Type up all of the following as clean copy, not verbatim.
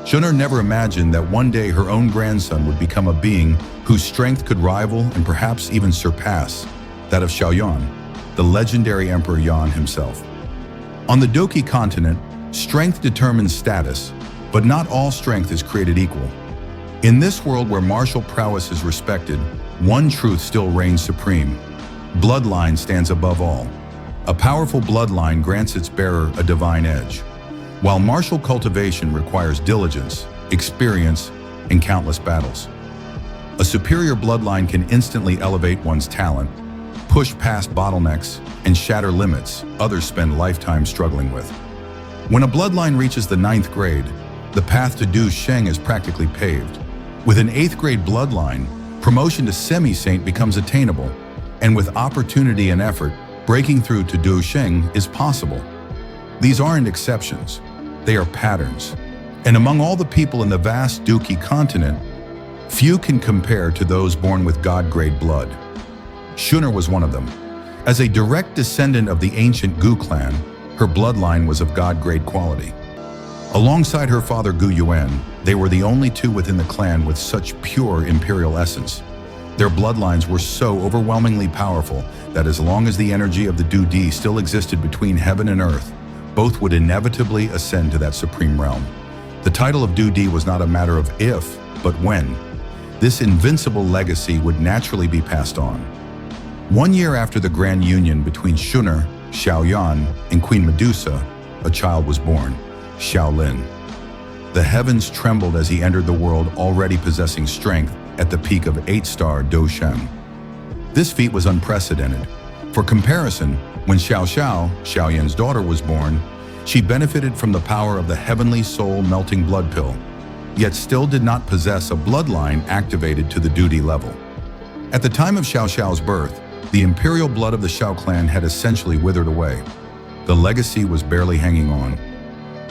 Xun'er never imagined that one day her own grandson would become a being whose strength could rival and perhaps even surpass that of Xiao Yan, the legendary Emperor Yan himself. On the Douqi Continent, strength determines status, but not all strength is created equal. In this world where martial prowess is respected, one truth still reigns supreme. Bloodline stands above all. A powerful bloodline grants its bearer a divine edge, while martial cultivation requires diligence, experience, and countless battles. A superior bloodline can instantly elevate one's talent, push past bottlenecks, and shatter limits others spend lifetimes struggling with. When a bloodline reaches the 9th grade, the path to Douqi is practically paved. With an 8th grade bloodline, promotion to semi-saint becomes attainable, and with opportunity and effort, breaking through to Douqi is possible. These aren't exceptions, they are patterns. And among all the people in the vast Douqi Continent, few can compare to those born with God-grade blood. Xun'er was one of them. As a direct descendant of the ancient Gu clan, her bloodline was of God-grade quality. Alongside her father Gu Yuan, they were the only two within the clan with such pure imperial essence. Their bloodlines were so overwhelmingly powerful that as long as the energy of the Doudi still existed between heaven and earth, both would inevitably ascend to that supreme realm. The title of Doudi was not a matter of if, but when. This invincible legacy would naturally be passed on. 1 year after the grand union between Xun'er, Xiao Yan, and Queen Medusa, a child was born, Xiao Lin. The heavens trembled as he entered the world already possessing strength at the peak of 8-star Douqi. This feat was unprecedented. For comparison, when Xiao Yan's daughter was born, she benefited from the power of the heavenly soul-melting blood pill, yet still did not possess a bloodline activated to the Doudi-Level. At the time of Xiao's birth, the imperial blood of the Xiao clan had essentially withered away. The legacy was barely hanging on.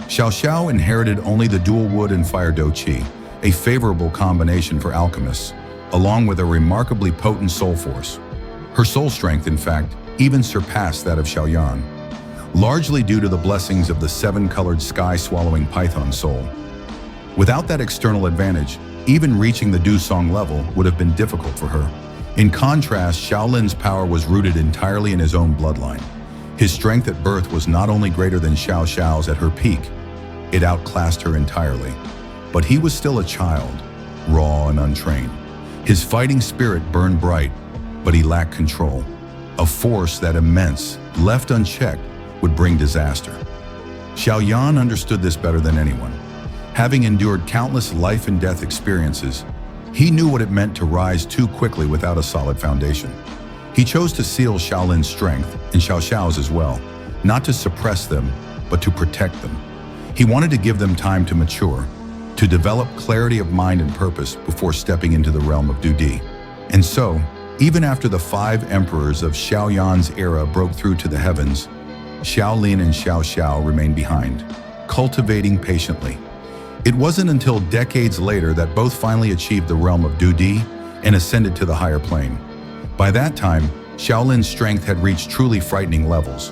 Xiao inherited only the dual wood and fire Douqi, a favorable combination for alchemists, along with a remarkably potent soul force. Her soul strength, in fact, even surpassed that of Xiao Yan, largely due to the blessings of the 7-colored sky-swallowing python soul. Without that external advantage, even reaching the Douqi level would have been difficult for her. In contrast, Xiao Lin's power was rooted entirely in his own bloodline. His strength at birth was not only greater than Xiao's at her peak, it outclassed her entirely. But he was still a child, raw and untrained. His fighting spirit burned bright, but he lacked control. A force that immense, left unchecked, would bring disaster. Xiao Yan understood this better than anyone. Having endured countless life and death experiences, he knew what it meant to rise too quickly without a solid foundation. He chose to seal Xiao Lin's strength, and Xiao's as well, not to suppress them, but to protect them. He wanted to give them time to mature, to develop clarity of mind and purpose before stepping into the realm of Doudi. And so, even after the 5 emperors of Xiao Yan's era broke through to the heavens, Xiao Lin and Xiao remained behind, cultivating patiently. It wasn't until decades later that both finally achieved the realm of Doudi and ascended to the higher plane. By that time, Xiao Lin's strength had reached truly frightening levels.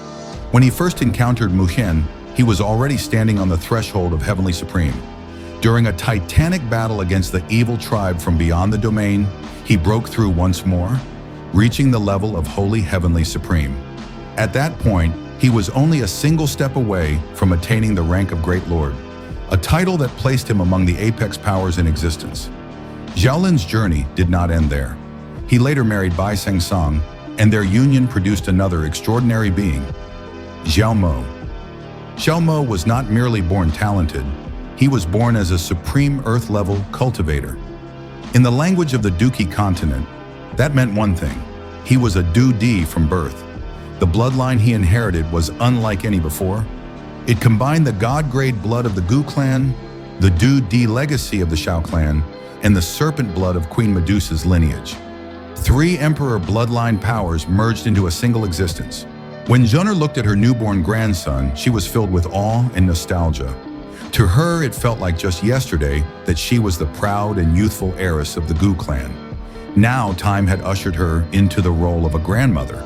When he first encountered Muhen, he was already standing on the threshold of Heavenly Supreme. During a titanic battle against the evil tribe from beyond the domain, he broke through once more, reaching the level of Holy Heavenly Supreme. At that point, he was only a single step away from attaining the rank of Great Lord, a title that placed him among the apex powers in existence. Xiao Lin's journey did not end there. He later married Bai Sengsong, and their union produced another extraordinary being, Xiao Mo. Xiao Mo was not merely born talented, he was born as a supreme earth-level cultivator. In the language of the Douqi Continent, that meant one thing: he was a Doudi from birth. The bloodline he inherited was unlike any before. It combined the god-grade blood of the Gu clan, the Doudi legacy of the Xiao clan, and the serpent blood of Queen Medusa's lineage. 3 emperor bloodline powers merged into a single existence. When Xun'er looked at her newborn grandson, she was filled with awe and nostalgia. To her, it felt like just yesterday that she was the proud and youthful heiress of the Gu clan. Now time had ushered her into the role of a grandmother,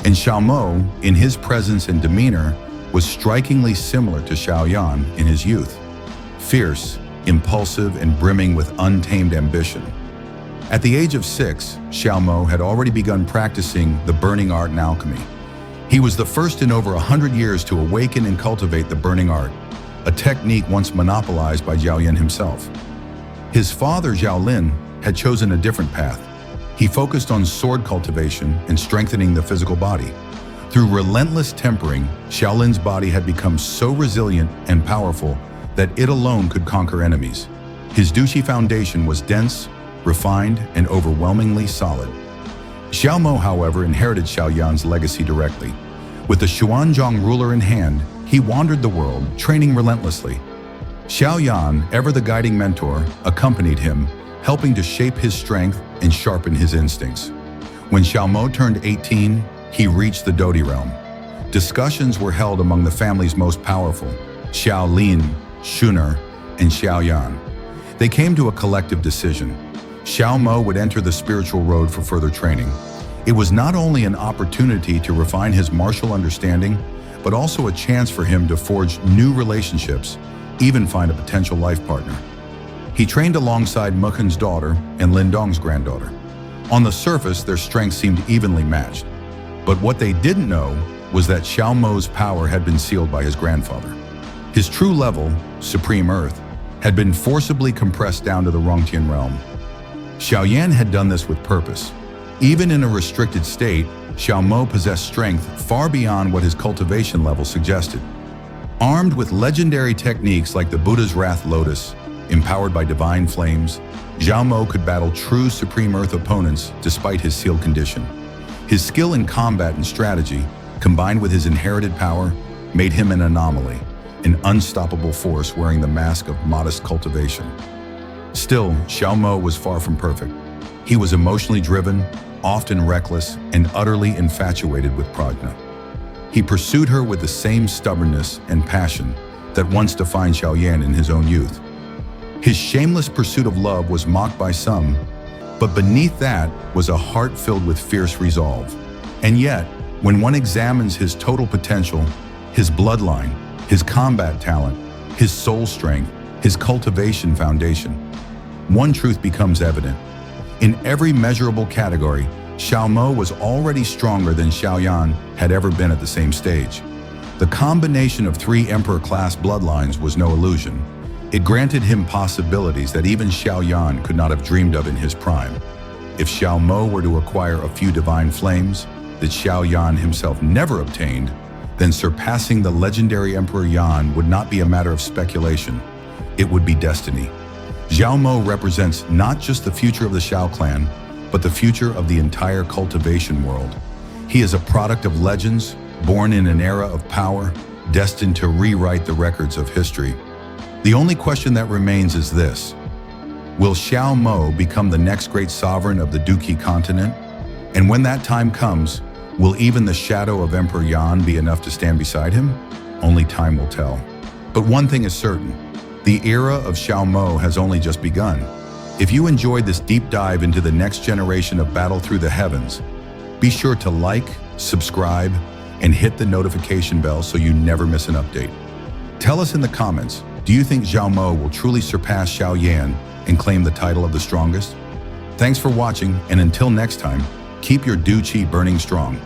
and Xiao Mo, in his presence and demeanor, was strikingly similar to Xiao Yan in his youth. Fierce, impulsive and brimming with untamed ambition. At the age of 6, Xiao Mo had already begun practicing the burning art and alchemy. He was the first in over 100 years to awaken and cultivate the burning art, a technique once monopolized by Xiao Yan himself. His father, Xiao Lin, had chosen a different path. He focused on sword cultivation and strengthening the physical body. Through relentless tempering, Xiao Lin's body had become so resilient and powerful that it alone could conquer enemies. His Douqi foundation was dense, refined, and overwhelmingly solid. Xiao Mo, however, inherited Xiao Yan's legacy directly. With the Xuanzang ruler in hand, he wandered the world, training relentlessly. Xiao Yan, ever the guiding mentor, accompanied him, helping to shape his strength and sharpen his instincts. When Xiao Mo turned 18, he reached the Doudi realm. Discussions were held among the family's most powerful, Xiao Lin, Xun'er, and Xiao Yan. They came to a collective decision. Xiao Mo would enter the spiritual road for further training. It was not only an opportunity to refine his martial understanding, but also a chance for him to forge new relationships, even find a potential life partner. He trained alongside Mukhan's daughter and Lindong's granddaughter. On the surface, their strengths seemed evenly matched. But what they didn't know was that Xiao Mo's power had been sealed by his grandfather. His true level, Supreme Earth, had been forcibly compressed down to the Rongtian realm. Xiao Yan had done this with purpose. Even in a restricted state, Xiao Mo possessed strength far beyond what his cultivation level suggested. Armed with legendary techniques like the Buddha's Wrath Lotus, empowered by divine flames, Xiao Mo could battle true Supreme Earth opponents despite his sealed condition. His skill in combat and strategy, combined with his inherited power, made him an anomaly, an unstoppable force wearing the mask of modest cultivation. Still, Xiao Mo was far from perfect. He was emotionally driven, often reckless, and utterly infatuated with Prajna. He pursued her with the same stubbornness and passion that once defined Xiao Yan in his own youth. His shameless pursuit of love was mocked by some, but beneath that was a heart filled with fierce resolve. And yet, when one examines his total potential, his bloodline, his combat talent, his soul strength, his cultivation foundation, one truth becomes evident. In every measurable category, Xiao Mo was already stronger than Xiao Yan had ever been at the same stage. The combination of 3 emperor-class bloodlines was no illusion. It granted him possibilities that even Xiao Yan could not have dreamed of in his prime. If Xiao Mo were to acquire a few divine flames that Xiao Yan himself never obtained, then surpassing the legendary Emperor Yan would not be a matter of speculation. It would be destiny. Xiao Mo represents not just the future of the Xiao clan, but the future of the entire cultivation world. He is a product of legends, born in an era of power, destined to rewrite the records of history. The only question that remains is this: will Xiao Mo become the next great sovereign of the Douqi Continent? And when that time comes, will even the shadow of Emperor Yan be enough to stand beside him? Only time will tell. But one thing is certain: the era of Xiao Mo has only just begun. If you enjoyed this deep dive into the next generation of Battle Through the Heavens, be sure to like, subscribe, and hit the notification bell so you never miss an update. Tell us in the comments, do you think Xiao Mo will truly surpass Xiao Yan and claim the title of the strongest? Thanks for watching, and until next time, keep your Douqi burning strong.